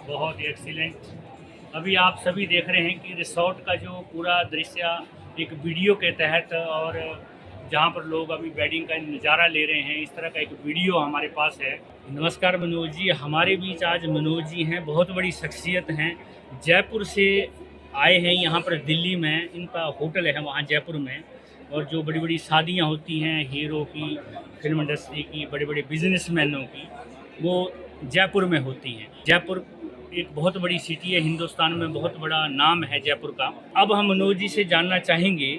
बहुत ही एक्सीलेंट। अभी आप सभी देख रहे हैं कि रिसोर्ट का जो पूरा दृश्य एक वीडियो के तहत, और जहां पर लोग अभी वेडिंग का नज़ारा ले रहे हैं, इस तरह का एक वीडियो हमारे पास है। नमस्कार मनोज जी, हमारे बीच आज मनोज जी हैं, बहुत बड़ी शख्सियत हैं, जयपुर से आए हैं यहाँ पर दिल्ली में। इनका होटल है वहाँ जयपुर में, और जो बड़ी बड़ी शादियाँ होती हैं हीरो की, फिल्म इंडस्ट्री की, बड़े बड़े बिजनेसमैनों की, वो जयपुर में होती हैं। जयपुर एक बहुत बड़ी सिटी है, हिंदुस्तान में बहुत बड़ा नाम है जयपुर का। अब हम मनोज जी से जानना चाहेंगे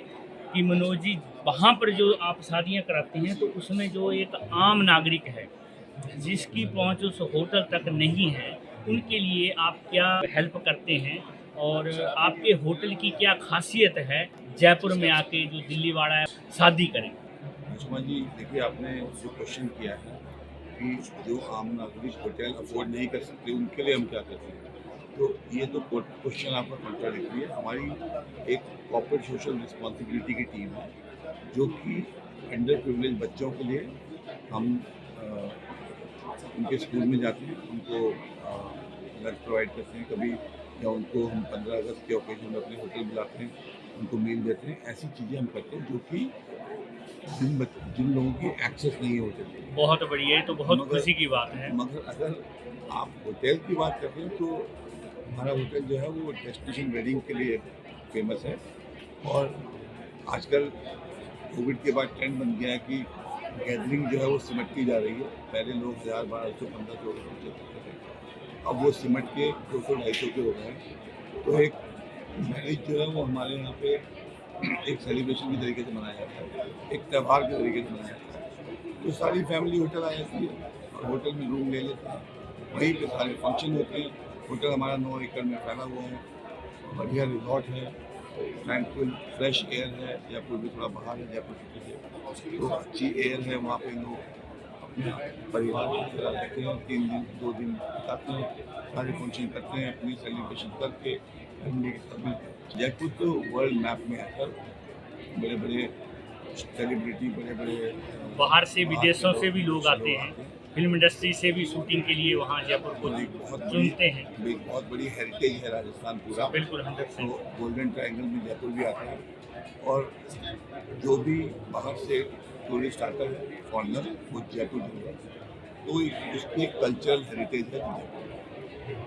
कि मनोज जी, वहाँ पर जो आप शादियाँ कराते हैं, तो उसमें जो एक आम नागरिक है जिसकी पहुँच उस होटल तक नहीं है, उनके लिए आप क्या हेल्प करते हैं, और आपके होटल की क्या खासियत है जयपुर में आके जो दिल्ली वाला शादी करें? सुषमा जी, देखिए आपने जो क्वेश्चन किया है कि जो आम नागरिक होटल अफोर्ड नहीं कर सकते उनके लिए हम क्या करते हैं, तो ये तो क्वेश्चन आपका कॉन्ट्राडिक्टरी है। हमारी एक कॉर्पोरेट सोशल रिस्पॉन्सिबिलिटी की टीम है जो कि अंडर प्रिविलेज बच्चों के लिए हम उनके स्कूल में जाते हैं, उनको लंच प्रोवाइड करते हैं कभी, या उनको हम 15 अगस्त के ओकेजन में अपने होटल बुलाते हैं, उनको मील देते हैं। ऐसी चीज़ें हम करते हैं जो कि जिन लोगों की एक्सेस नहीं होते थे। बहुत बढ़िया, ये तो बहुत खुशी की बात है। मगर अगर आप होटल की बात करते हैं तो हमारा होटल जो है वो डेस्टिनेशन वेडिंग के लिए फेमस है। और आजकल कोविड के बाद ट्रेंड बन गया है कि गैदरिंग जो है वो सिमटती जा रही है। पहले लोग 1000, 1200, 1500 करते थे, अब वो सिमट के 200, 250 के हो गए हैं। तो एक मैरिज जो है वो हमारे यहाँ पे एक सेलिब्रेशन के तरीके से मनाया जाता है, एक त्यौहार के तरीके से मनाया जाता है। तो सारी फैमिली होटल आ जाती है और होटल में रूम ले लेते हैं, वहीं पे सारे फंक्शन होते हैं। होटल हमारा 9 एकड़ में फैला हुआ है, बढ़िया रिजॉर्ट है, ट्रैंक्विल फ्रेश एयर है। जयपुर भी थोड़ा बाहर है जयपुर सिटी से, तो अच्छी एयर है वहाँ पे। लोग अपने परिवार के साथ रहते हैं, 3 दिन 2 दिन बिताते हैं, सारे फंक्शन करते हैं, अपनी सेलिब्रेशन करके फैमिली के साथ। जयपुर तो वर्ल्ड मैप में है सर। बड़े बड़े सेलिब्रिटी, बड़े बड़े बाहर से, विदेशों से भी लोग आते हैं, फिल्म इंडस्ट्री से भी शूटिंग के लिए वहाँ जयपुर को चुनते हैं। बहुत बड़ी हेरिटेज है राजस्थान पूरा। बिल्कुल 100%। तो गोल्डन ट्रायंगल में जयपुर भी आता है, और जो भी बाहर से टूरिस्ट आता है फॉरनर, वो जयपुर जाता है, तो उसकी कल्चरल हेरिटेज है जयपुर।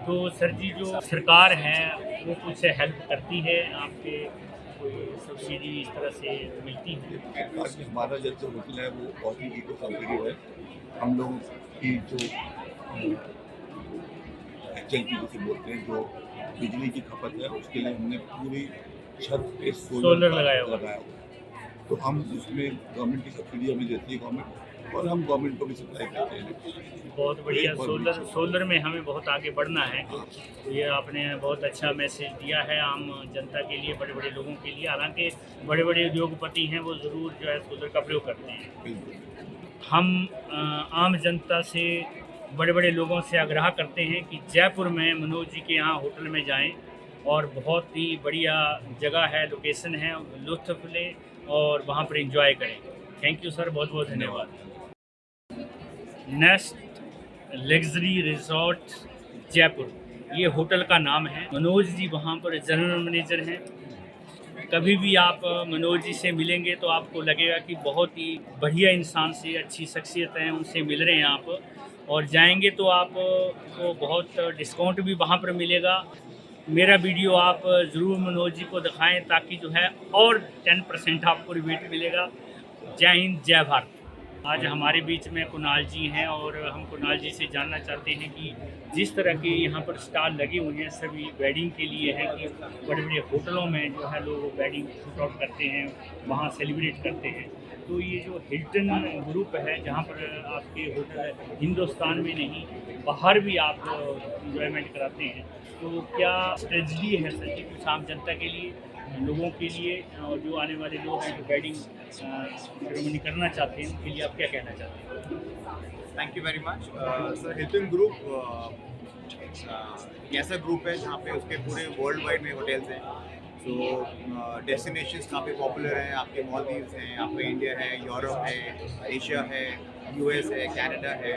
तो सर जी, जो सरकार है वो कुछ हेल्प करती है आपके, कोई सब्सिडी इस तरह से मिलती है? सरकार की हमारा जैसे होटल है वो बहुत ही इको कॉम्पिटिटिव है। हम लोगों की जो HLP जिसे बोलते हैं, जो बिजली की खपत है, उसके लिए हमने पूरी छत पे सोलर लगाया हुआ है। तो हम उसमें गवर्नमेंट की सब्सिडी हमें देती है गवर्नमेंट, और हम गवर्नमेंट को भी सप्लाई करते हैं। बहुत बढ़िया। सोलर में हमें बहुत आगे बढ़ना है। ये आपने बहुत अच्छा मैसेज दिया है आम जनता के लिए, बड़े बड़े लोगों के लिए। हालांकि बड़े बड़े उद्योगपति हैं, वो ज़रूर जो है सोलर का प्रयोग करते हैं। हम आम जनता से, बड़े बड़े लोगों से आग्रह करते हैं कि जयपुर में मनोज जी के यहाँ होटल में जाएं, और बहुत ही बढ़िया जगह है, लोकेशन है, लुत्फ़ लें और वहाँ पर एंजॉय करें। थैंक यू सर, बहुत बहुत धन्यवाद। नेस्ट लग्जरी रिजॉर्ट जयपुर, ये होटल का नाम है। मनोज जी वहाँ पर जनरल मैनेजर हैं। कभी भी आप मनोज जी से मिलेंगे तो आपको लगेगा कि बहुत ही बढ़िया इंसान से, अच्छी शख्सियत हैं, उनसे मिल रहे हैं आप, और जाएंगे तो आपको बहुत डिस्काउंट भी वहाँ पर मिलेगा। मेरा वीडियो आप ज़रूर मनोज जी को दिखाएं, ताकि जो है और 10% आपको रिबेट मिलेगा। जय हिंद, जय भारत। आज हमारे बीच में कुणाल जी हैं, और हम कुणाल जी से जानना चाहते हैं कि जिस तरह के यहाँ पर स्टॉल लगे हुए हैं सभी वेडिंग के लिए हैं, कि बड़े बड़े होटलों में जो है लोग वेडिंग शूट आउट करते हैं, वहाँ सेलिब्रेट करते हैं। तो ये जो हिल्टन ग्रुप है, जहाँ पर आपके होटल हिंदुस्तान में नहीं बाहर भी आप इंजॉयमेंट कराते हैं, तो क्या स्ट्रेटजी है सर जी कुछ आम जनता के लिए, लोगों के लिए, और जो आने वाले लोग हैं जो वेडिंग सेरेमनी करना चाहते हैं, उनके लिए आप क्या कहना चाहते हैं? Thank you very much sir. Hilton group एक ऐसा ग्रुप है जहाँ पे उसके पूरे वर्ल्ड वाइड में होटल्स हैं। सो डेस्टिनेशंस काफ़ी पॉपुलर हैं, आपके मालदीव्स हैं, आपका इंडिया है, यूरोप है, एशिया है, यूएस है, कनाडा है।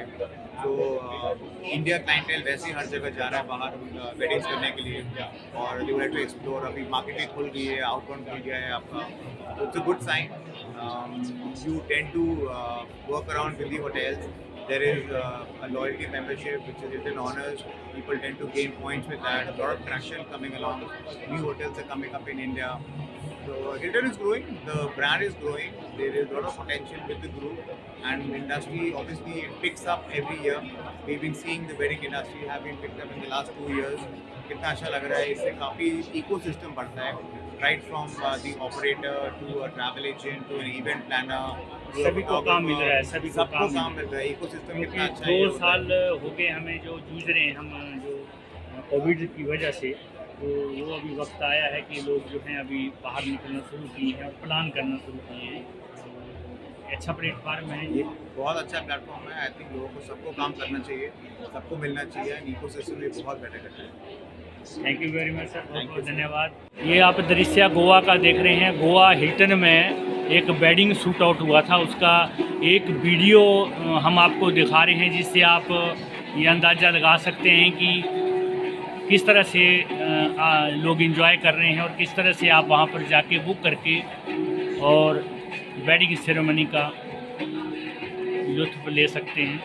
तो इंडिया क्लाइंटेल वैसे ही हर जगह जा रहा है बाहर वेडिंग्स करने के लिए, और दे वांट टू एक्सप्लोर। अभी मार्केटिंग खुल गई है, आउटबाउंड खुल गया है आपका, तो it's a good sign. You tend to work around with the hotels. There is a loyalty membership which is Hilton Honors. People tend to gain points with that. A lot of traction coming along. New hotels are coming up in India. So Hilton is growing. The brand is growing. There is a lot of potential with the group, and the industry obviously it picks up every year. We've been seeing the wedding industry have been picked up in the last 2 years. कितना अच्छा लग रहा है, इससे काफ़ी ecosystem बढ़ता है, right from the operator to a travel agent to an event planner, सभी को काम मिल रहा है, सभी को सबको काम मिल रहा है। इकोसिस्टम कितना क्योंकि अच्छा है। 2 साल हो गए हमें जो जूझ रहे हैं हम जो कोविड की वजह से, तो वो अभी वक्त आया है कि लोग जो हैं अभी बाहर निकलना शुरू किए हैं और प्लान करना शुरू किए हैं। अच्छा प्लेटफार्म है ये बहुत अच्छा प्लेटफॉर्म है। आई थिंक लोगों को सबको काम करना चाहिए, सबको मिलना चाहिए, एंड इकोसिस्टम भी बहुत बेटर करता है। Thank you very much sir, बहुत बहुत धन्यवाद। ये आप दृश्य गोवा का देख रहे हैं। गोवा हिल्टन में एक वेडिंग शूट आउट हुआ था, उसका एक वीडियो हम आपको दिखा रहे हैं, जिससे आप ये अंदाज़ा लगा सकते हैं कि किस तरह से लोग एंजॉय कर रहे हैं और किस तरह से आप वहाँ पर जाके बुक करके और वेडिंग सेरेमनी का लुत्फ़ ले सकते हैं।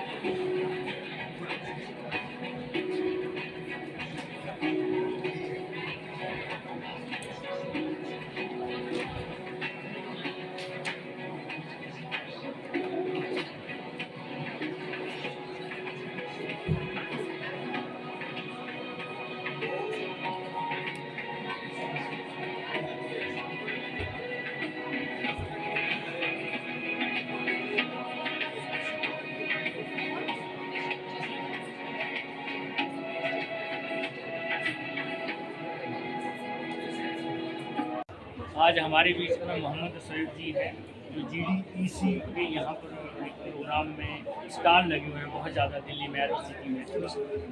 आज हमारे बीच में मोहम्मद सईद जी हैं, जो GDEC के यहाँ पर एक प्रोग्राम में स्टॉल लगे हुए हैं बहुत ज़्यादा दिल्ली में, एरो सिटी में।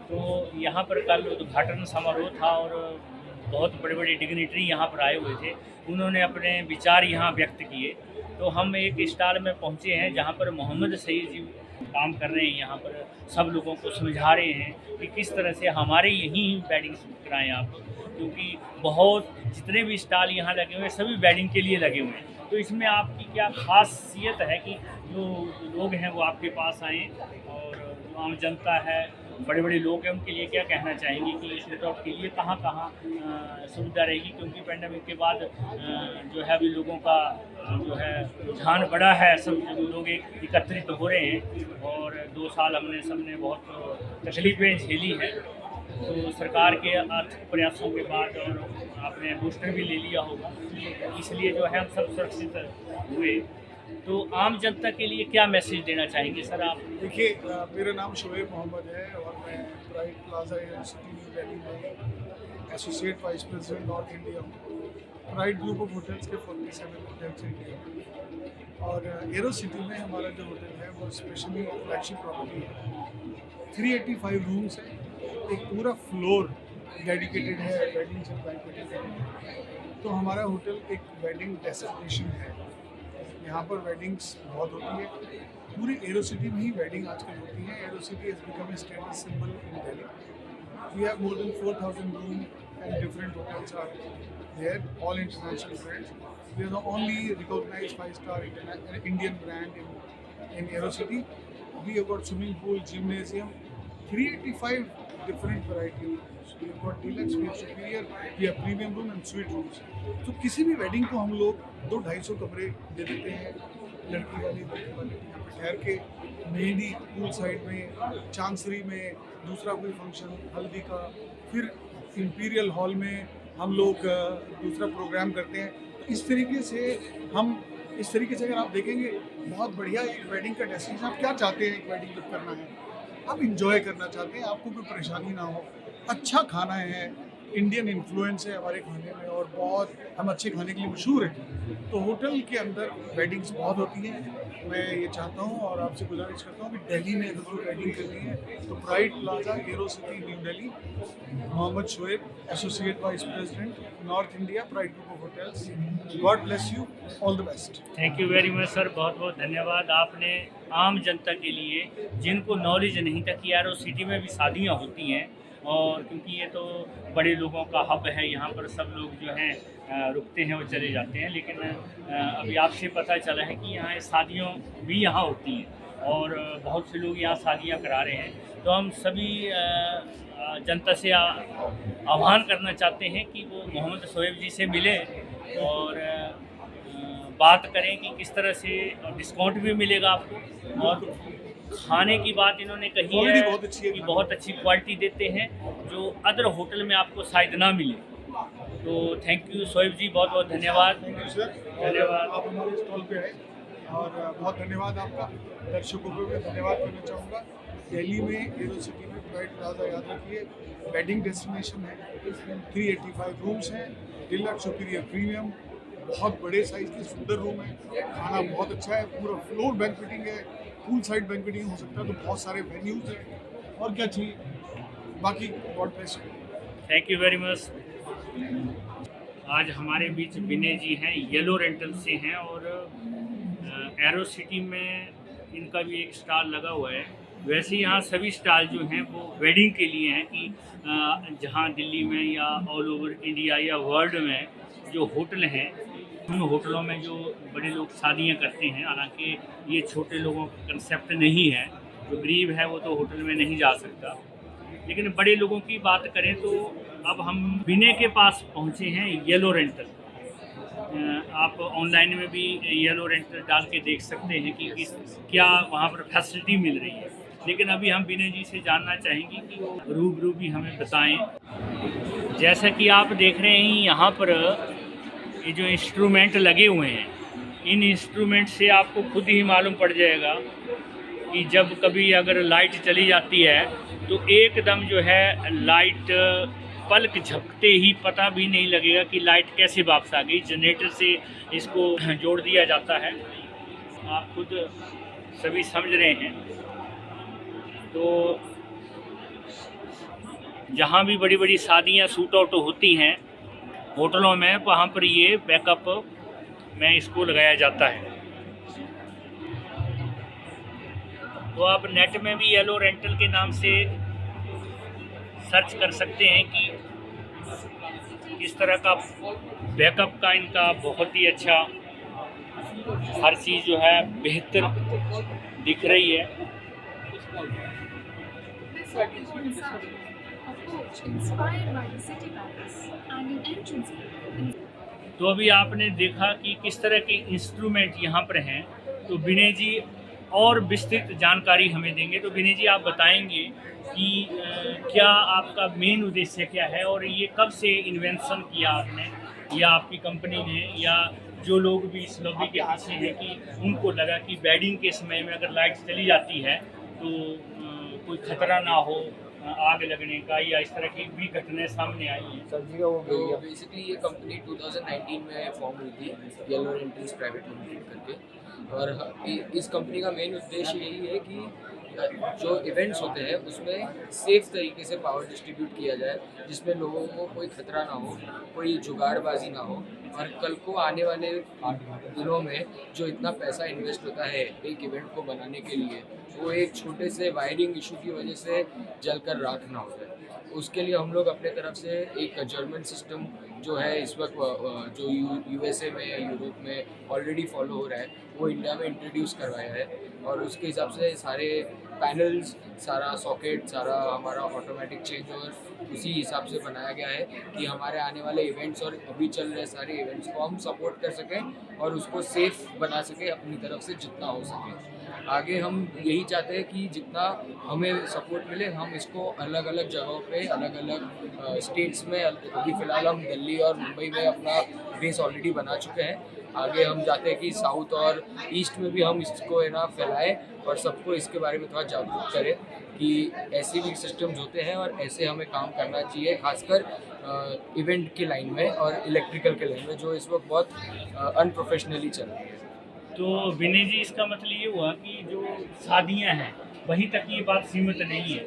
तो यहाँ पर कल उद्घाटन समारोह था और बहुत बड़े बड़े डिग्निटरी यहाँ पर आए हुए थे, उन्होंने अपने विचार यहाँ व्यक्त किए। तो हम एक स्टॉल में पहुँचे हैं जहाँ पर मोहम्मद सईद जी काम कर रहे हैं, यहाँ पर सब लोगों को समझा रहे हैं कि किस तरह से हमारे यहीं वेडिंग शूट कराएँ आप, क्योंकि बहुत जितने भी स्टॉल यहाँ लगे हुए हैं सभी वेडिंग के लिए लगे हुए हैं। तो इसमें आपकी क्या खासियत है कि जो लोग हैं वो आपके पास आएँ, और जो आम जनता है, बड़े बड़े लोग हैं, उनके लिए क्या कहना चाहेंगे कि शूट आउट के लिए कहाँ कहाँ सुविधा रहेगी? क्योंकि पैंडेमिक के बाद जो है अभी लोगों का जो है रुझान बढ़ा है, सब लोग एकत्रित हो रहे हैं, और 2 साल हमने सबने बहुत तकलीफ़ें झेली हैं। तो सरकार के आर्थिक प्रयासों के बाद, और आपने बूस्टर भी ले लिया होगा, इसलिए जो है हम सब सुरक्षित हुए। तो आम जनता के लिए क्या मैसेज देना चाहेंगे सर आप? देखिए, मेरा नाम शोएब मोहम्मद है और मैं Pride Plaza university New Delhi में associate vice president north India हूँ। प्राइड ग्रुप ऑफ होटल्स के 47 होटल्स इंडिया में, और एरो सिटी में हमारा जो होटल है वो स्पेशली फ्लैगशिप प्रॉपर्टी है। 385 रूम्स हैं, एक पूरा फ्लोर डेडिकेटेड है वेडिंग्स एंड बैंक्वेटिंग के लिए। तो हमारा होटल एक वेडिंग डेस्टिनेशन है, यहाँ पर वेडिंग्स बहुत होती है। पूरी एरो सिटी में ही वेडिंग आजकल होती है। Aero City has become a status symbol in Delhi. We have more than 4000 room and different hotels are there, all international brands. We are the only recognised 5-star Indian brand in Aero City. We have got swimming pool, gymnasium, 385 different variety of rooms. We have got deluxe, we have superior, we have premium room and suite rooms. तो किसी भी wedding को हम लोग 200-250 कमरे दे देते हैं, लड़की वाले लड़के वाले यहाँ पे ठहर के मेहंदी पूल साइड में, चांसरी में, दूसरा कोई फंक्शन हल्दी का, फिर इंपीरियल हॉल में हम लोग दूसरा प्रोग्राम करते हैं। तो इस तरीके से अगर आप देखेंगे बहुत बढ़िया एक वेडिंग का डेस्टिनेशन। आप क्या चाहते हैं एक वेडिंग जब करना है? आप इंजॉय करना चाहते हैं, आपको कोई परेशानी ना हो, अच्छा खाना है, इंडियन इन्फ्लुएंस है हमारे खाने में और बहुत हम अच्छे खाने के लिए मशहूर हैं। तो होटल के अंदर वेडिंग्स बहुत होती हैं। मैं ये चाहता हूँ और आपसे गुजारिश करता हूँ कि दिल्ली में अगर कोई वेडिंग करनी है तो Pride Plaza, Aero City, New Delhi, Mohammad Shoaib, associate vice president, north India, Pride group of Hotels. God bless you, all the best. Thank you very much sir, बहुत बहुत धन्यवाद। आपने आम जनता के लिए जिनको नॉलेज नहीं था कि एरो सिटी में भी शादियाँ होती हैं, और क्योंकि ये तो बड़े लोगों का हब है, यहाँ पर सब लोग जो हैं रुकते हैं और चले जाते हैं, लेकिन अभी आपसे पता चला है कि यहाँ शादियों भी यहाँ होती हैं और बहुत से लोग यहाँ शादियाँ करा रहे हैं। तो हम सभी जनता से आह्वान करना चाहते हैं कि वो मोहम्मद शोएब जी से मिले और बात करें कि किस तरह से डिस्काउंट भी मिलेगा आपको। और खाने की बात इन्होंने कही है बहुत अच्छी है कि बहुत अच्छी क्वालिटी देते हैं जो अदर होटल में आपको शायद ना मिले। तो थैंक यू शोएब जी, बहुत बहुत धन्यवाद। थैंक यू सर, धन्यवाद। आप हमारे स्टॉल पे आए और बहुत धन्यवाद आपका। दर्शकों को भी धन्यवाद करना चाहूँगा। दिल्ली में एरो सिटी में प्राइड प्लाजा, याद रखिए, वेडिंग डेस्टिनेशन है। 385 रूम्स हैं, डिलक्स, सुपीरियर, प्रीमियम, बहुत बड़े साइज के सुंदर रूम है। खाना बहुत अच्छा है, पूरा फ्लोर बैंक्वेटिंग है, पूल साइड बैंक्वेटिंग हो सकता है, तो बहुत सारे वेन्यूज हैं और क्या चाहिए। बाकी God bless you. Thank you very much. आज हमारे बीच विनय जी हैं, येलो रेंटल से हैं और एरो सिटी में इनका भी एक स्टॉल लगा हुआ है। वैसे यहाँ सभी स्टॉल जो हैं वो वेडिंग के लिए हैं कि जहाँ दिल्ली में या ऑल ओवर इंडिया या वर्ल्ड में जो होटल हैं, उन होटलों में जो बड़े लोग शादियाँ करते हैं, हालांकि ये छोटे लोगों का कंसेप्ट नहीं है, जो गरीब है वो तो होटल में नहीं जा सकता, लेकिन बड़े लोगों की बात करें तो अब हम विनय के पास पहुँचे हैं, येलो रेंटल। आप ऑनलाइन में भी येलो रेंटल डाल के देख सकते हैं कि क्या वहाँ पर फैसिलिटी मिल रही है, लेकिन अभी हम विनय जी से जानना चाहेंगे कि वो रूबरू भी हमें बताएं। जैसा कि आप देख रहे हैं यहाँ पर ये जो इंस्ट्रूमेंट लगे हुए हैं, इन इंस्ट्रूमेंट से आपको खुद ही मालूम पड़ जाएगा कि जब कभी अगर लाइट चली जाती है तो एकदम जो है लाइट पलक झपकते ही पता भी नहीं लगेगा कि लाइट कैसे वापस आ गई। जनरेटर से इसको जोड़ दिया जाता है, आप खुद सभी समझ रहे हैं। तो जहाँ भी बड़ी बड़ी शादियाँ शूट आउट होती हैं होटलों में, वहाँ पर ये बैकअप में इसको लगाया जाता है। तो आप नेट में भी येलो रेंटल के नाम से सर्च कर सकते हैं कि इस तरह का बैकअप का इनका बहुत ही अच्छा, हर चीज़ जो है बेहतर दिख रही है। तो अभी आपने देखा कि किस तरह के इंस्ट्रूमेंट यहाँ पर हैं, तो विनय जी और विस्तृत जानकारी हमें देंगे। तो विनय जी आप बताएंगे कि क्या आपका मेन उद्देश्य क्या है और ये कब से इन्वेंशन किया आपने या आपकी कंपनी ने, या जो लोग भी इस लॉबी के पीछे हैं कि उनको लगा कि वेडिंग के समय में अगर लाइट चली जाती है तो कोई खतरा ना हो आग लगने का, या इस तरह की भी घटनाएं सामने आई हैं। तो बेसिकली ये कंपनी 2019 में फॉर्म हुई थी, येलो रेंटल्स प्राइवेट लिमिटेड करके। और इस कंपनी का मेन उद्देश्य यही है कि जो इवेंट्स होते हैं उसमें सेफ तरीके से पावर डिस्ट्रीब्यूट किया जाए, जिसमें लोगों को कोई खतरा ना हो, कोई जुगाड़बाजी ना हो, और कल को आने वाले दिनों में जो इतना पैसा इन्वेस्ट होता है एक इवेंट को बनाने के लिए, वो एक छोटे से वायरिंग इशू की वजह से जलकर राख ना हो जाए। उसके लिए हम लोग अपने तरफ से एक जर्मन सिस्टम जो है इस वक्त जो यूएसए में, यूरोप में ऑलरेडी फॉलो हो रहा है, वो इंडिया में इंट्रोड्यूस करवाया है। और उसके हिसाब से सारे पैनल्स, सारा सॉकेट, सारा हमारा ऑटोमेटिक चेंज ओवर उसी हिसाब से बनाया गया है कि हमारे आने वाले इवेंट्स और अभी चल रहे सारे इवेंट्स को हम सपोर्ट कर सकें और उसको सेफ बना सकें अपनी तरफ से जितना हो सके। आगे हम यही चाहते हैं कि जितना हमें सपोर्ट मिले हम इसको अलग अलग जगहों पे अलग अलग स्टेट्स में, अभी फ़िलहाल हम दिल्ली और मुंबई में अपना बेस ऑलरेडी बना चुके हैं। आगे हम चाहते हैं कि साउथ और ईस्ट में भी हम इसको है ना फैलाएं और सबको इसके बारे में थोड़ा जागरूक करें कि ऐसे भी सिस्टम्स होते हैं और ऐसे हमें काम करना चाहिए, खासकर इवेंट की लाइन में और इलेक्ट्रिकल के लाइन में जो इस वक्त बहुत अनप्रोफेशनली चल रही है। तो विनय जी, इसका मतलब ये हुआ कि जो शादियां हैं वहीं तक ये बात सीमित नहीं है,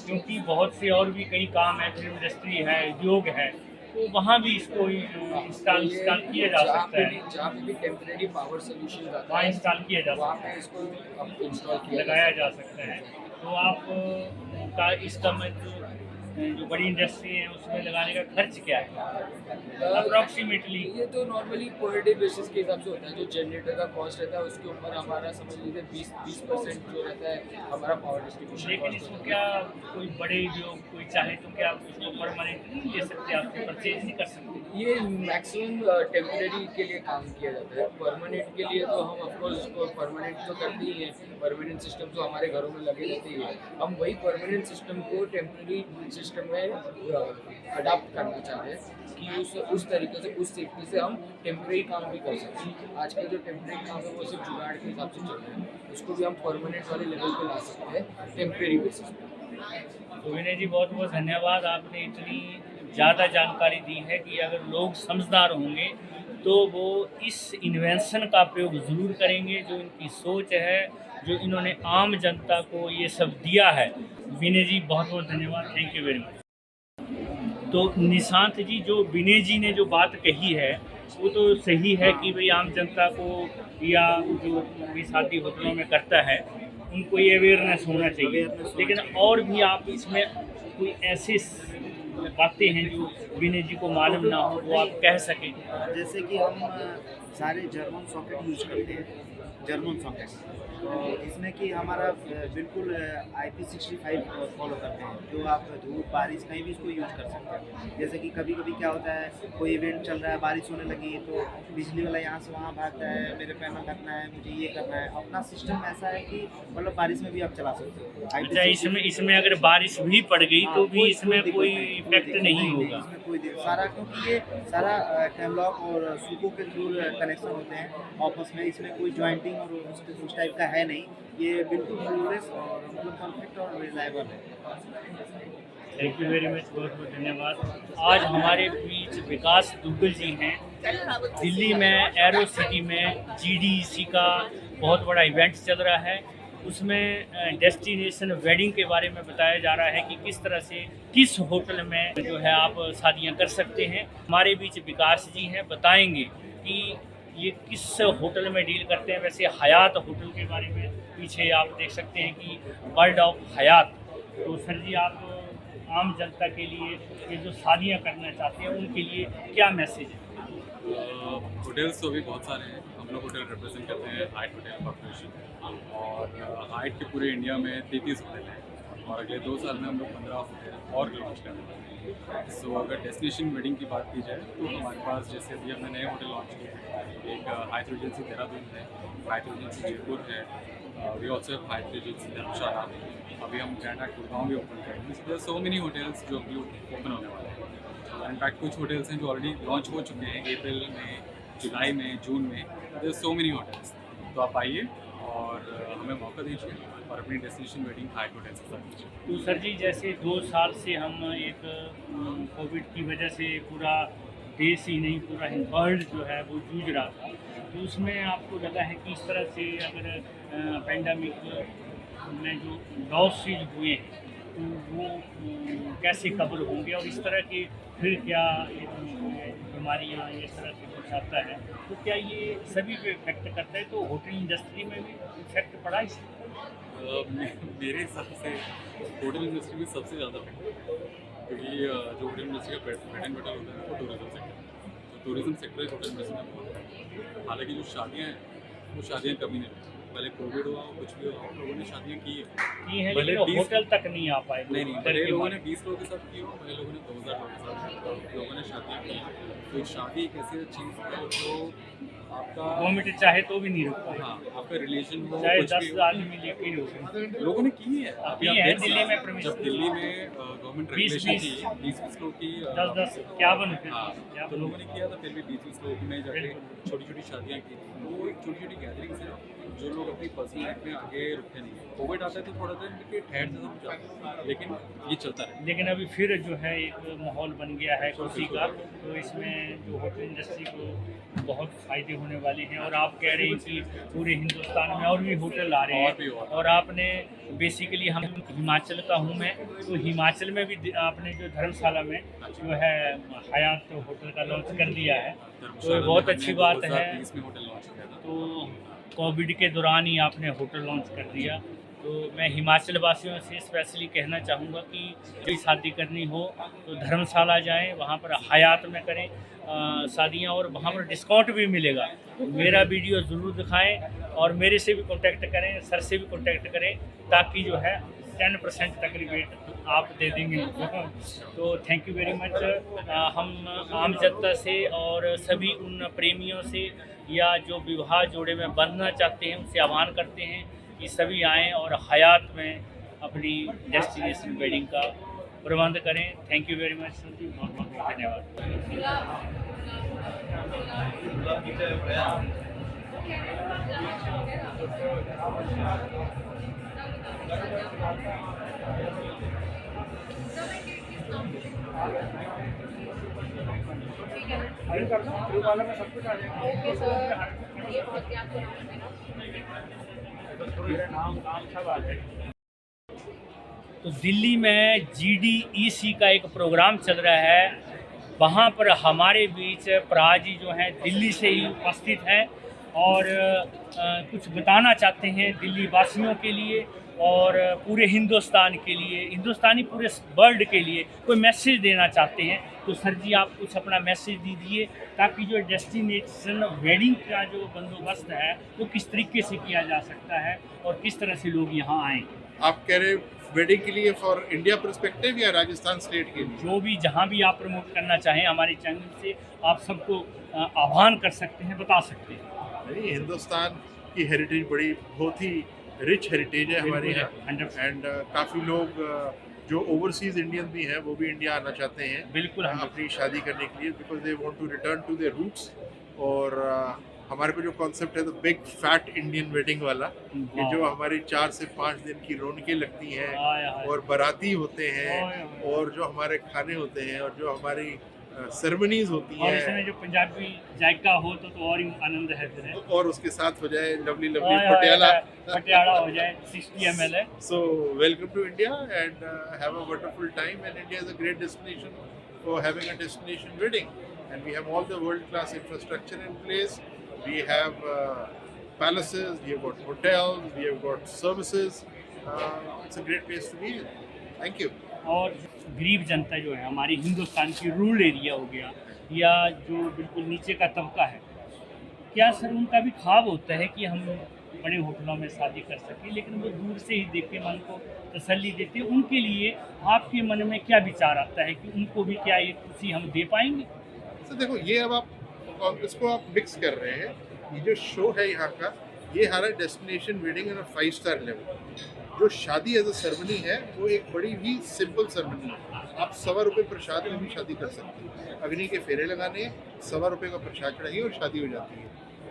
क्योंकि बहुत से और भी कई काम है, फिल्म इंडस्ट्री है, उद्योग है, तो वहाँ भी इसको इंस्टॉल किया जा सकता है। जहाँ पे भी टेम्परेरी पावर सोल्यूशन वहाँ इंस्टॉल किया जा वहाँ सकता पे है, इसको इंस्टॉल किया लगाया जा सकता है। तो आप का इसका जो बड़ी इंडस्ट्री है उसमें लगाने का खर्च क्या है अप्रॉक्सीमेटली? ये तो नॉर्मली पर डे बेसिस के हिसाब से होता है। जो जनरेटर का कॉस्ट रहता है उसके ऊपर हमारा समझ लीजिए 20% जो रहता है हमारा पावर डिस्ट्रीब्यूशन। लेकिन इसको क्या कोई बड़े उद्योग कोई चाहे तो क्या उसको परमानेंट नहीं ले सकते, आपसे परचेज नहीं कर सकते? ये मैक्सिमम टेम्परेरी के लिए काम किया जाता है। परमानेंट के लिए तो हम ऑफकोर्स उसको परमानेंट तो करते ही हैं, परमानेंट सिस्टम तो हमारे घरों में लगे रहते ही है। हम वही परमानेंट सिस्टम को टेम्परेरी सिस्टम में अडाप्ट करना चाहते हैं कि उस तरीके से, उस सेफ्टी से हम टेम्परेरी काम भी कर सकते हैं। आजकल जो टेम्परेरी काम है वो सिर्फ जुगाड़ के हिसाब से चल रहे हैं, उसको भी हम परमानेंट वाले लेवल पे ला सकते हैं टेम्परेरी बेसिस पे। तो विनय जी, बहुत बहुत धन्यवाद, आपने इतनी ज़्यादा जानकारी दी है कि अगर लोग समझदार होंगे तो वो इस इन्वेंशन का प्रयोग ज़रूर करेंगे। जो इनकी सोच है, जो इन्होंने आम जनता को ये सब दिया है। विनय जी, बहुत बहुत धन्यवाद, थैंक यू वेरी मच। तो निशांत जी, जो विनय जी ने जो बात कही है वो तो सही है कि भाई आम जनता को या जो भी शादी होटलों में करता है उनको ये अवेयरनेस होना चाहिए, लेकिन और भी आप इसमें कोई ऐसे बातें हैं जो विनय जी को मालूम ना हो वो आप कह सकें? जैसे कि हम सारे जर्मन सॉकेट यूज करते हैं, जर्मन सॉकेट, तो इसमें कि हमारा बिल्कुल IP65 फॉलो करते हैं, जो आप धूप बारिश कहीं भी इसको यूज कर सकते हैं। जैसे कि कभी कभी क्या होता है, कोई इवेंट चल रहा है, बारिश होने लगी तो बिजली वाला यहाँ से वहाँ भागता है, मेरे पैनल रखना है, मुझे ये करना है। अपना सिस्टम ऐसा है कि मतलब बारिश में भी आप चला सकते हो। अच्छा, इसमें अगर बारिश भी पड़ गई तो भी इसमें कोई इफेक्ट नहीं होगा? इसमें कोई सारा, क्योंकि ये सारा कैमलॉक और सुको के थ्रू कनेक्शन होते हैं आपस में, इसमें कोई ज्वाइंटिंग और उस टाइप का है नहीं। ये बिल्कुल फ्लॉलेस और मतलब परफेक्ट और रिलायबल है। थैंक यू वेरी मच, बहुत बहुत धन्यवाद। आज हमारे बीच विकास दुग्गल जी हैं। दिल्ली में एरो सिटी में GDEC का बहुत बड़ा इवेंट चल रहा है, उसमें डेस्टिनेशन वेडिंग के बारे में बताया जा रहा है कि किस तरह से किस होटल में जो है आप शादियां कर सकते हैं। हमारे बीच विकास जी हैं, बताएंगे कि ये किस होटल में डील करते हैं। वैसे हयात होटल के बारे में पीछे आप देख सकते हैं कि वर्ल्ड ऑफ हयात। तो सर जी, आप आम जनता के लिए ये जो शादियां करना चाहते हैं उनके लिए क्या मैसेज है? होटल्स तो भी बहुत सारे हैं। हम लोग होटल रिप्रेजेंट करते हैं हाइट होटल कॉर्पोरेशन, और हाइट के पूरे इंडिया में 33 होटल हैं और अगले 2 साल में हम लोग 15 होटल और लॉन्च करेंगे। सो अगर डेस्टिनेशन वेडिंग की बात की जाए तो हमारे पास जैसे अभी हमने नए होटल लॉन्च किए हैं। एक हाइट रेजेंसी देहरादून है, हाइट रेजेंसी जयपुर है, we also have Hyatt Regency Dharamshala. अभी हम ग्रैंड हाइट गुड़गांव भी ओपन करेंगे। सो मेनी होटल्स जो अभी ओपन होने वाले हैं। इनफैक्ट कुछ होटल्स हैं जो ऑलरेडी लॉन्च हो चुके हैं अप्रैल में, जुलाई में, जून में। There so many hotels. तो आप आइए और हमें मौका दीजिए और अपनी डेस्टिनेशन वेडिंग हाइट होटल से कर दीजिए। तो सर जी, जैसे 2 साल से हम एक कोविड की वजह से पूरा देश ही नहीं पूरा वर्ल्ड जो है वो जूझ रहा था, तो उसमें आपको लगा है कि इस तरह से अगर पेंडेमिक में जो लॉसेज हुए हैं तो वो कैसे कवर होंगे, और इस तरह के फिर क्या बीमारियाँ इस तरह से कुछ आता है तो क्या ये सभी पे इफेक्ट करता है? तो होटल इंडस्ट्री में भी इफेक्ट पड़ा इससे? मेरे हिसाब से होटल इंडस्ट्री में सबसे ज़्यादा क्योंकि जो होटल इंडस्ट्री का ब्रेड एंड बटर होता है वो टूरिज्म सेक्टर। तो टूरिज्म सेक्टर होटल इंडस्ट्री में बहुत है। हालांकि जो शादियाँ हैं वो शादियाँ कभी नहीं रही। पहले कोविड हुआ, कुछ भी हुआ, लोगों ने शादियाँ की हैं, लेकिन होटल तक नहीं आ पाए। नहीं, बड़े लोगों ने 20 लोगों के साथ की हो, बड़े लोगों ने 2000 लोगों के साथ, लोगों ने शादियाँ की। तो शादी एक ऐसी चीज़ है जो आपका 2 मिनट चाहे तो भी नहीं रुक पाए, हाँ आपका रिलेशन हो चाहे कुछ भी 10 हो, आदमी लेके हो। लोगों ने की है। अभी की आप है, देख दिल्ली में सकते हैं, permission जब दिल्ली में गवर्नमेंट 20 रेगुलेशन थी 20 लोग की 10 51 हाँ क्या तो लोगों ने किया था, फिर भी 20 लोग में जाके छोटी छोटी शादियाँ की थी। तो वो एक छोटी छोटी गैदरिंग्स है जो लोग अपनी पर्सनल लाइफ में आगे रुकते नहीं है। कोविड आता है तो थोड़ा सा इनके ठहर जैसा हो जाता है, लेकिन ये चलता है। लेकिन अभी फिर जो है एक माहौल बन गया है खुशी का, तो इसमें जो होटल इंडस्ट्री को बहुत फ़ायदे होने वाले हैं। और आप कह रहे हैं कि पूरे हिंदुस्तान में और भी होटल आ रहे हैं, और आपने बेसिकली, हम हिमाचल का हूँ मैं, तो हिमाचल में भी आपने जो धर्मशाला में जो है हयात होटल का लॉन्च कर दिया है, तो ये बहुत अच्छी बात है। 2020 में होटल लॉन्च किया था। तो कोविड के दौरान ही आपने होटल लॉन्च कर दिया, तो मैं हिमाचल वासियों से स्पेशली कहना चाहूँगा कि कोई शादी करनी हो तो धर्मशाला जाएं, वहाँ पर हयात में करें शादियाँ, और वहाँ पर डिस्काउंट भी मिलेगा। मेरा वीडियो ज़रूर दिखाएं और मेरे से भी कांटेक्ट करें, सर से भी कांटेक्ट करें, ताकि जो है 10% तक रिबेट आप दे देंगे। तो थैंक यू वेरी मच। हम आम जनता से और सभी उन प्रेमियों से या जो विवाह जोड़े में बंधना चाहते हैं उनसे आह्वान करते हैं कि सभी आएँ और हयात में अपनी डेस्टिनेशन वेडिंग का प्रबंध करें। Thank you very much sir ji, बहुत बहुत धन्यवाद। ओके सर, ये बहुत याद करना तो दिल्ली में GDEC का एक प्रोग्राम चल रहा है, वहाँ पर हमारे बीच प्रहार जी जो हैं दिल्ली से ही उपस्थित हैं और कुछ बताना चाहते हैं दिल्ली वासियों के लिए और पूरे हिंदुस्तान के लिए, हिंदुस्तानी पूरे वर्ल्ड के लिए कोई मैसेज देना चाहते हैं। तो सर जी आप कुछ अपना मैसेज दीजिए, ताकि जो डेस्टिनेशन वेडिंग का जो बंदोबस्त है वो किस तरीके से किया जा सकता है और किस तरह से लोग यहाँ आएँ। आप कह रहे वेडिंग के लिए फॉर इंडिया पर्सपेक्टिव या राजस्थान स्टेट के लिए? जो भी, जहाँ भी आप प्रमोट करना चाहें हमारे चैनल से आप सबको आह्वान कर सकते हैं, बता सकते हैं। नहीं, हिंदुस्तान की हेरिटेज बड़ी बहुत ही रिच हेरिटेज है हमारे यहाँ, 100%। एंड काफ़ी लोग जो ओवरसीज इंडियन भी हैं वो भी इंडिया आना चाहते हैं बिल्कुल अपनी शादी करने के लिए, because they want to return to their roots. और हमारे को जो कॉन्सेप्ट है तो बिग फैट इंडियन वेडिंग वाला, कि जो हमारी 4 से 5 दिन की रौनकें लगती हैं और बाराती होते हैं और जो हमारे खाने होते हैं और जो हमारी सेरेमनीज होती और हैं, इसमें जो पंजाबी जायका हो तो और ही आनंद है फिर। और उसके साथ हो जाए लवली लवली पटियाला पटियाला हो जाए 60 ml है। So welcome to India and have a wonderful time, and India is a great destination for having a destination wedding, and we have all the world-class infrastructure in place. We have palaces, we have got hotels, we have got services. It's a great place to be in. Thank you. और गरीब जनता जो है हमारी हिंदुस्तान की rural area हो गया या जो बिल्कुल नीचे का तबका है, क्या सर उनका भी ख्वाब होता है कि हम बड़े होटलों में शादी कर सकें, लेकिन वो दूर से ही देख के मन को तसल्ली देते हैं। उनके लिए आपके मन में क्या विचार आता है कि उनको भी क्या ये खुशी हम दे पाएंगे? तो देखो, ये अब आप इसको आप मिक्स कर रहे हैं। ये जो शो है यहाँ का, ये हमारा destination wedding in 5 star level. जो शादी एज अ सेरेमनी है वो एक बड़ी ही सिंपल सेरेमनी है। आप ₹100 प्रसाद में भी शादी कर सकते हैं। अग्नि के फेरे लगाने, ₹100 का प्रसाद चढ़ाइए और शादी हो जाती है।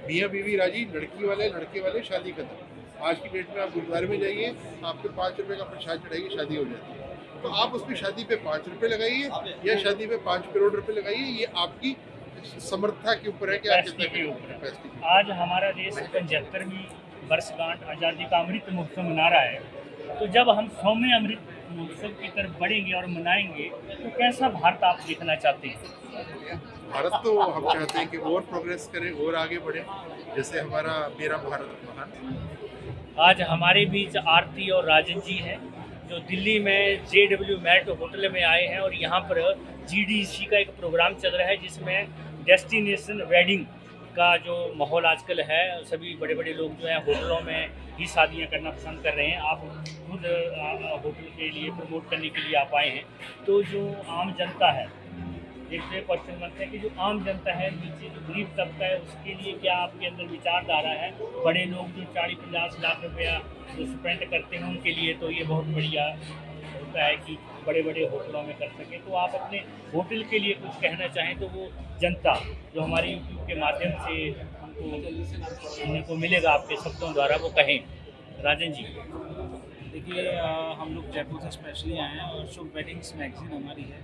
मियाँ बीवी राजी, लड़की वाले लड़के वाले, शादी खत्म। आज की डेट में आप गुरुद्वारे में जाइए, आपके ₹5 का प्रसाद चढ़ाइए, शादी हो जाती है। तो आप उसकी शादी पे ₹5 लगाइए या शादी पे 5 करोड़ रुपए लगाइए, ये आपकी समर्था के ऊपर है कि आप कितना कैपेसिटी। आज हमारा देश 75वीं वर्षगांठ आज़ादी का अमृत महोत्सव मना रहा है, तो जब हम 100वें अमृत महोत्सव की तरफ बढ़ेंगे और मनाएंगे तो कैसा भारत आप देखना चाहते हैं? भारत तो हम चाहते हैं कि और प्रोग्रेस करे और आगे बढ़े, जैसे हमारा मेरा भारत महान। आज हमारे बीच आरती और राजन जी हैं जो दिल्ली में JW मैट होटल में आए हैं और यहाँ पर GDEC का एक प्रोग्राम चल रहा है जिसमें डेस्टिनेशन वेडिंग का जो माहौल आजकल है, सभी बड़े बड़े लोग जो हैं होटलों में ही शादियां करना पसंद कर रहे हैं। आप खुद होटल के लिए प्रमोट करने के लिए आप आए हैं, तो जो आम जनता है एक तो क्वेश्चन बनता है कि जो आम जनता है, नीचे जो गरीब तबका है, उसके लिए क्या आपके अंदर विचारधारा है? बड़े लोग जो 40-50 लाख रुपया जो स्पेंड करते हैं उनके लिए तो ये बहुत बढ़िया होता है कि बड़े बड़े होटलों में कर सकें। तो आप अपने होटल के लिए कुछ कहना चाहें तो वो जनता जो हमारे यूट्यूब के माध्यम से उनको सुनने को मिलेगा आपके शब्दों द्वारा, वो कहें। राजन जी। देखिए, हम लोग जयपुर से स्पेशली आए हैं और शुभ वेडिंग्स मैगजीन हमारी है,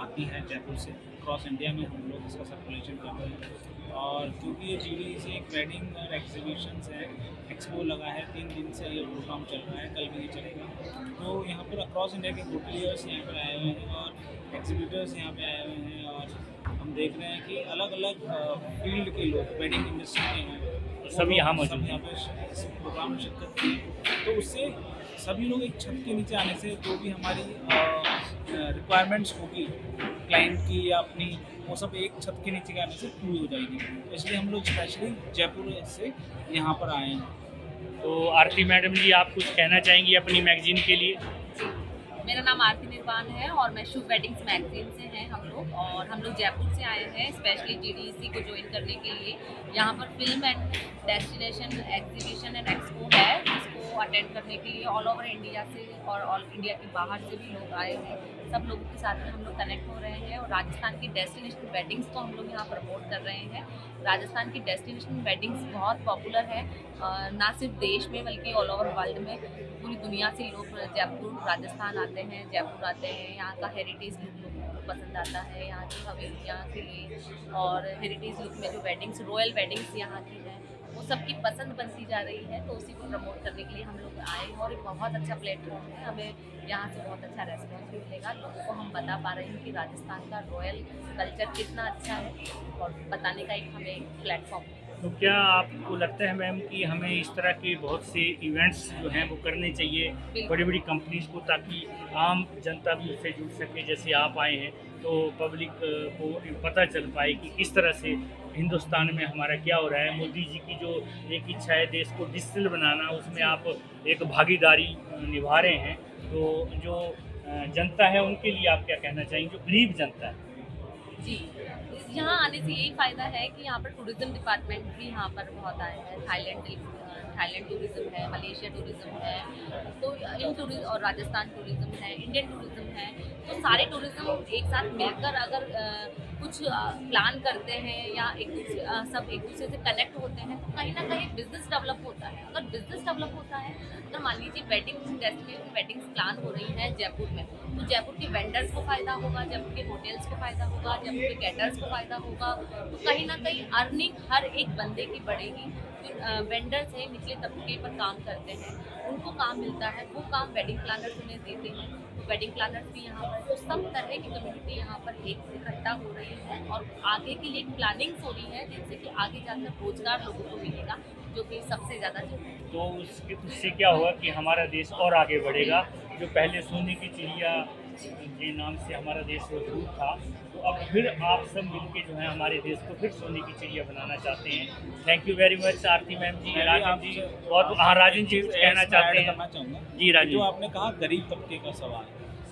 आती है जयपुर से। क्रॉस इंडिया में हम लोग इसका सर्कुलेशन करते हैं और क्योंकि ये GDE से एक वेडिंग और एग्जीबिशंस है, एक्सपो लगा है, 3 दिन से ये प्रोग्राम चल रहा है, कल भी ये चलेगा। तो यहाँ पर अक्रॉस इंडिया के होटलियर्स यहाँ पर आए हुए हैं और एग्जीबिटर्स यहाँ पे आए हुए हैं और हम देख रहे हैं कि अलग अलग फील्ड के लोग, वेडिंग इंडस्ट्री के हैं, सभी यहाँ मौजूद सब यहाँ पे इस प्रोग्राम में शिरकत की। तो उससे सभी लोग एक छत के नीचे आने से जो भी हमारी रिक्वायरमेंट्स होगी क्लाइंट की या अपनी, वो सब एक छत के नीचे आने से पूरी हो जाएगी। तो इसलिए हम लोग स्पेशली जयपुर से यहाँ पर आए हैं। तो आरती मैडम जी, आप कुछ कहना चाहेंगी अपनी मैगजीन के लिए? मेरा नाम आरती निर्वाण है और मैं शुभ वेडिंग्स मैगजीन से हैं हम लोग, और हम लोग जयपुर से आए हैं स्पेशली GDEC को ज्वाइन करने के लिए। यहाँ पर film and destination exhibition and expo है, जिसको अटेंड करने के लिए ऑल ओवर इंडिया से और ऑल इंडिया के बाहर से भी लोग आए हैं। सब लोगों के साथ में हम लोग कनेक्ट हो रहे हैं और राजस्थान की डेस्टिनेशन वेडिंग्स को हम लोग यहाँ प्रमोट कर रहे हैं। राजस्थान की डेस्टिनेशन वेडिंग्स बहुत पॉपुलर है, ना सिर्फ देश में बल्कि ऑल ओवर वर्ल्ड में, पूरी दुनिया से लोग जयपुर राजस्थान आते हैं, जयपुर आते हैं। यहाँ का हेरिटेज लुक लोगों को पसंद आता है, यहाँ की हवेलियाँ के लिए, और हेरिटेज लुक में जो वेडिंग्स, रॉयल वेडिंग्स यहाँ की हैं, वो सबकी पसंद बनती जा रही है। तो उसी को प्रमोट करने के लिए हम लोग आए हैं और एक बहुत अच्छा प्लेटफॉर्म है, हमें यहाँ से बहुत अच्छा रेस्पॉन्स भी मिलेगा। लोगों को हम बता पा रहे हैं कि राजस्थान का रॉयल कल्चर कितना अच्छा है और बताने का एक हमें एक प्लेटफॉर्म है। तो क्या आपको लगता है मैम कि हमें इस तरह के बहुत से इवेंट्स जो हैं वो करने चाहिए बड़ी बड़ी कंपनीज को, ताकि आम जनता भी उससे जुड़ सके? जैसे आप आए हैं तो पब्लिक को पता चल पाए कि किस तरह से हिंदुस्तान में हमारा क्या हो रहा है। मोदी जी की जो एक इच्छा है देश को डिजिटल बनाना, उसमें आप एक भागीदारी निभा रहे हैं। तो जो जनता है उनके लिए आप क्या कहना चाहेंगे, जो गरीब जनता है? जी, यहाँ आने से यही फ़ायदा है कि यहाँ पर टूरिज़्म डिपार्टमेंट भी यहाँ पर बहुत आए हैं। थाईलैंड टूरिज़्म है, मलेशिया टूरिज़्म है, तो इन टूरिज़्म और राजस्थान टूरिज़्म है, इंडियन टूरिज़्म है। तो सारे टूरिज़्म एक साथ मिलकर अगर कुछ प्लान करते हैं या सब एक दूसरे से कनेक्ट होते हैं तो कहीं ना कहीं बिजनेस डेवलप होता है। अगर बिजनेस डेवलप होता है, अगर मान लीजिए वेडिंग डेस्टिनेशन वेडिंग्स प्लान हो रही है जयपुर में, तो जयपुर के वेंडर्स को फ़ायदा होगा, जयपुर के होटल्स को फ़ायदा होगा, जयपुर के कैटर्स को फ़ायदा होगा। तो कहीं ना कहीं अर्निंग हर एक बंदे की बढ़ेगी। जो वेंडर्स हैं, निचले तबके पर काम करते हैं, उनको काम मिलता है, वो काम वेडिंग प्लानर्स उन्हें देते हैं। तो वेडिंग प्लानर्स भी यहाँ पर, तो सब तरह की कम्युनिटी यहाँ पर एक इकट्ठा हो रही है और आगे के लिए प्लानिंग्स हो रही है, जिससे कि आगे जाकर रोजगार लोगों को मिलेगा, जो कि सबसे ज़्यादा जरूरी है। तो उससे क्या होगा कि हमारा देश और आगे बढ़ेगा। जो पहले सोने की चिड़िया के नाम से हमारा देश मशहूर था, तो अब फिर आप सब मिलके जो है हमारे देश को फिर सोने की चिड़िया बनाना चाहते हैं। Thank you very much Aarti ma'am ji, Rajan ji. और हाँ, राजन जी कहना चाहते हैं? करना चाहूँगा जी राजन। जो आपने कहा गरीब तबके का सवाल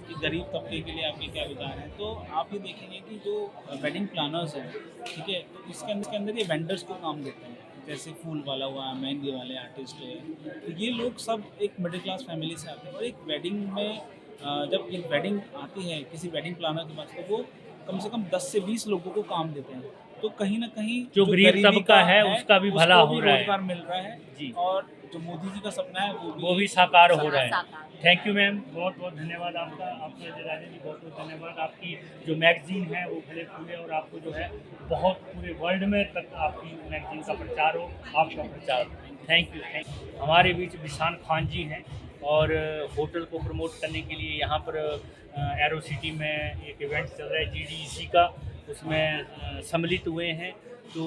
कि गरीब तबके के लिए आपके क्या विचार हैं, तो आप ये देखेंगे कि जो वेडिंग प्लानर्स हैं, ठीक है, तो इसके अंदर ये वेंडर्स को काम देते हैं, जैसे फूल वाला हुआ, मेहंदी वाले आर्टिस्ट है, तो ये लोग सब एक मिडिल क्लास फैमिली से आते हैं। और एक वेडिंग में जब एक वेडिंग आती है किसी वेडिंग प्लानर के पास, तो वो कम से कम 10 से 20 लोगों को काम देते हैं। तो कहीं ना कहीं जो गरीब तबका है उसका भी भला हो रहा है, रोजगार मिल रहा है जी। और जो मोदी जी का सपना है वो भी साकार हो रहा है। थैंक यू मैम, बहुत बहुत धन्यवाद आपका। आपको राजन जी बहुत बहुत धन्यवाद। आपकी जो मैगजीन है वो फले फूले और आपको जो है बहुत पूरे वर्ल्ड में तक आपकी मैगजीन का प्रचार हो, आपका प्रचार। Thank you. हमारे बीच बिशान खान जी हैं और होटल को प्रमोट करने के लिए यहाँ पर एरो सिटी में एक इवेंट चल रहा है GDEC का, उसमें सम्मिलित हुए हैं। तो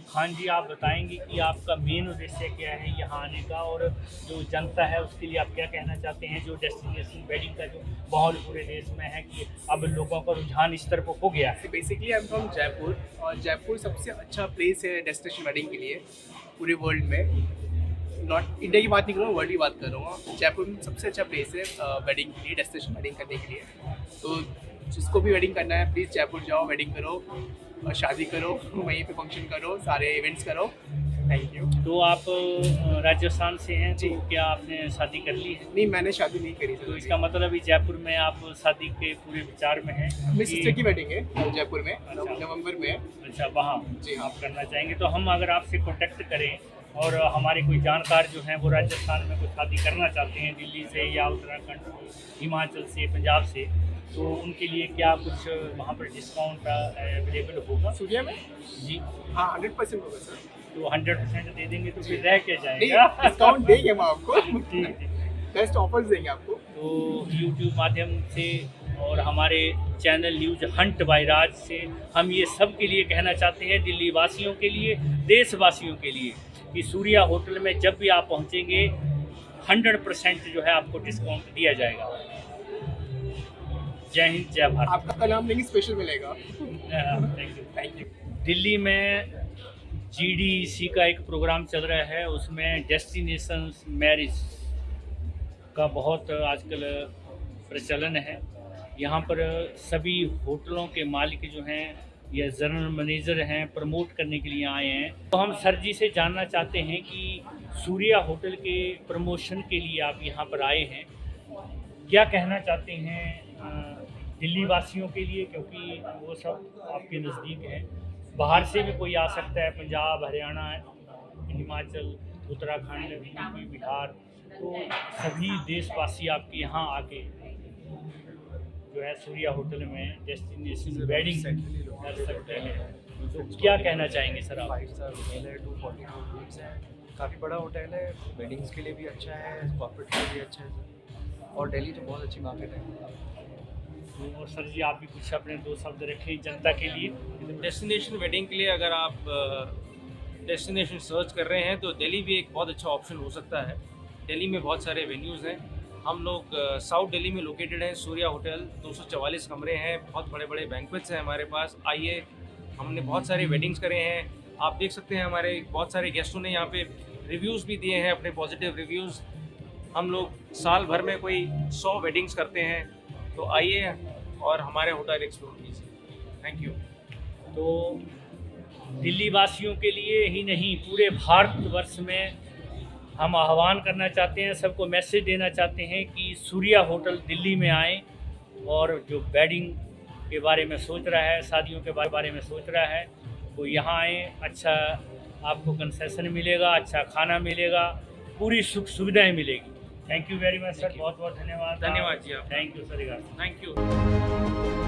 खान जी, आप बताएंगे कि आपका मेन उद्देश्य क्या है यहाँ आने का, और जो जनता है उसके लिए आप क्या कहना चाहते हैं? जो डेस्टिनेशन वेडिंग का जो माहौल पूरे देश में है कि अब लोगों का रुझान इस तरफ हो गया है। Basically I am from Jaipur, और जयपुर सबसे अच्छा प्लेस है डेस्टिनेशन वेडिंग के लिए पूरे वर्ल्ड में। नॉट इंडिया की बात नहीं करूँगा, वर्ल्ड की बात कर रहा हूँ। जयपुर में सबसे अच्छा प्लेस है वेडिंग के लिए, डेस्टिनेशन वेडिंग करने के लिए। तो जिसको भी वेडिंग करना है प्लीज़ जयपुर जाओ, वेडिंग करो और शादी करो, वहीं पे फंक्शन करो, सारे इवेंट्स करो। Thank you. तो आप राजस्थान से हैं, जी। तो क्या आपने शादी कर ली है? नहीं, मैंने शादी नहीं करी तो सर। इसका मतलब अभी जयपुर में आप शादी के पूरे विचार में हैं? मेरी कि- सिस्टर की वेडिंग है जयपुर में, अच्छा। नवंबर में है। अच्छा, वहाँ जी। आप करना चाहेंगे तो हम अगर आपसे कॉन्टेक्ट करें और हमारे कोई जानकार जो हैं वो राजस्थान में कोई शादी करना चाहते हैं दिल्ली से या उत्तराखंड, हिमाचल से, पंजाब से, तो उनके लिए क्या कुछ वहाँ पर डिस्काउंट अवेलेबल होगा? सूर्या में? जी। हाँ, 100% होगा सर। तो 100% दे देंगे तो फिर रह क्या नहीं, जाएगा? डिस्काउंट देंगे हम आपको। ठीक है। बेस्ट ऑफर्स देंगे आपको। तो यूट्यूब माध्यम से और हमारे चैनल न्यूज हंट बाय राज से हम ये सब के लिए कहना चाहते हैं, दिल्ली वासियों के लिए, देशवासियों के लिए, कि सूर्या होटल में जब भी आप पहुंचेंगे 100% जो है आपको डिस्काउंट दिया जाएगा। जय हिंद, जय भारत। आपका कलाम लेंगे स्पेशल मिलेगा। Thank you. Thank you. Delhi में GDEC का एक प्रोग्राम चल रहा है, उसमें डेस्टिनेशन मैरिज का बहुत आजकल प्रचलन है। यहाँ पर सभी होटलों के मालिक जो हैं या जनरल मैनेजर हैं प्रमोट करने के लिए आए हैं। तो हम सर जी से जानना चाहते हैं कि सूर्या होटल के प्रमोशन के लिए आप यहाँ पर आए हैं, क्या कहना चाहते हैं दिल्ली वासियों के लिए, क्योंकि वो सब आपके नज़दीक हैं। बाहर से भी कोई आ सकता है, पंजाब, हरियाणा, हिमाचल, उत्तराखंड, यूपी, बिहार, तो सभी देशवासी आपके यहाँ आके जो है सूर्या होटल में डेस्टिनेशन वेडिंग कर सकते हैं। तो क्या कहना चाहेंगे सर आप? 5 स्टार होटल है, 242 रूम्स हैं, काफ़ी बड़ा होटल है, वेडिंग्स के लिए भी अच्छा है, कॉर्पोरेट के लिए भी अच्छा है सर। और दिल्ली तो बहुत अच्छी मार्केट है। तो और सर जी आप भी कुछ अपने 2 शब्द रखें जनता के लिए। डेस्टिनेशन वेडिंग के लिए अगर आप डेस्टिनेशन सर्च कर रहे हैं तो दिल्ली भी एक बहुत अच्छा ऑप्शन हो सकता है। दिल्ली में बहुत सारे वेन्यूज़ हैं। हम लोग साउथ दिल्ली में लोकेटेड हैं। सूर्या होटल 244 कमरे हैं, बहुत बड़े बड़े बैंक्वेट्स हैं हमारे पास। आइए, हमने बहुत सारे वेडिंग्स करे हैं। आप देख सकते हैं हमारे बहुत सारे गेस्टों ने यहाँ पे रिव्यूज़ भी दिए हैं, अपने पॉजिटिव रिव्यूज़। हम लोग साल भर में कोई 100 वेडिंग्स करते हैं, तो आइए और हमारे होटल एक्सप्लोर कीजिए। Thank you. तो दिल्ली वासियों के लिए ही नहीं, पूरे भारतवर्ष में हम आह्वान करना चाहते हैं, सबको मैसेज देना चाहते हैं कि सूर्या होटल दिल्ली में आएँ और जो वेडिंग के बारे में सोच रहा है, शादियों के बारे में सोच रहा है, वो यहाँ आएँ। अच्छा आपको कंसेशन मिलेगा, अच्छा खाना मिलेगा, पूरी सुख सुविधाएँ मिलेगी। Thank you very much sir, बहुत बहुत धन्यवाद। धन्यवाद जी आप। Thank you sir. Thank you.